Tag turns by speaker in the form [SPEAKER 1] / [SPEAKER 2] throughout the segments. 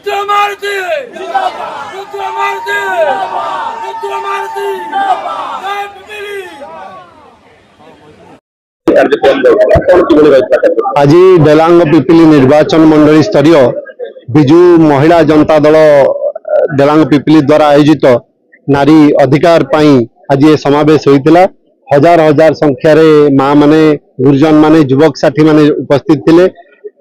[SPEAKER 1] रुद्रमारुति रुद्रमारुति रुद्रमारुति जय पिपीली।
[SPEAKER 2] आज डेलांग पिपिली निर्वाचन मंडली स्तरीय बिजू महिला जनता दल डेलांग पिपिली द्वारा आयोजित नारी अधिकार पाई आज ये समावेश होता। हजार हजार संख्यार माँ माने गुरुजन माने युवक साथी माने उपस्थित थिले।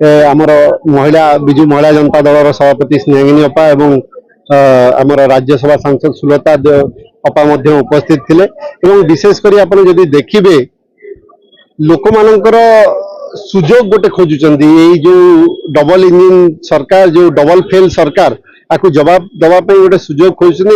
[SPEAKER 2] आमर महिला बिजू महिला जनता दल सभापति स्नेहिनी अपा एवं आमर राज्यसभा सांसद सुलता अपा मध्य उपस्थित थिले। एवं विशेषकर आपन जदि देखिबे लोक मानकर सुजोग गोटे खोजुचंदी जो डबल इंजिन सरकार जो डबल फेल सरकार आपको जवाब दवाई गोटे सुजोग खोजुचंदी।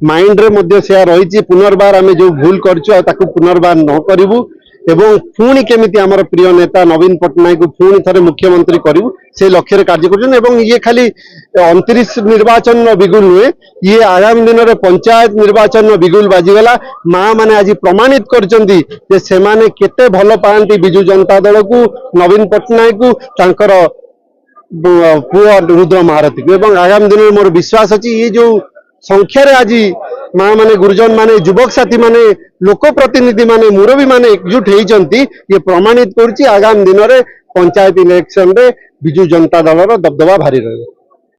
[SPEAKER 2] माइंड रे मध्य से रही पुनर्बार आम जो भूल करूँ पुनर्बार न करूँ एवं पुणी केमिति आमर प्रिय नेता नवीन पट्टनायक पुणी थे मुख्यमंत्री करूँ से लक्ष्य कार्य कर। ये खाली 29 निर्वाचन बिगुल नुहे ये आगामी दिन में पंचायत निर्वाचन बिगुल बाजीगला। माँ मैंने आज प्रमाणित कर केते भल पाती बिजु जनता दल को नवीन पट्टनायक को तांकर पुआ रुद्र महारथी को। एवं आगामी दिन में मोर विश्वास अच्छी ये जो संख्यार आज माँ माने गुरुजन माने युवक साथी माने लोक प्रतिनिधि माने मुरबी माने एकजुट होती ये प्रमाणित कर आगामी दिन में पंचायत इलेक्शन रे बिजु जनता दल दबदबा भारी रहे।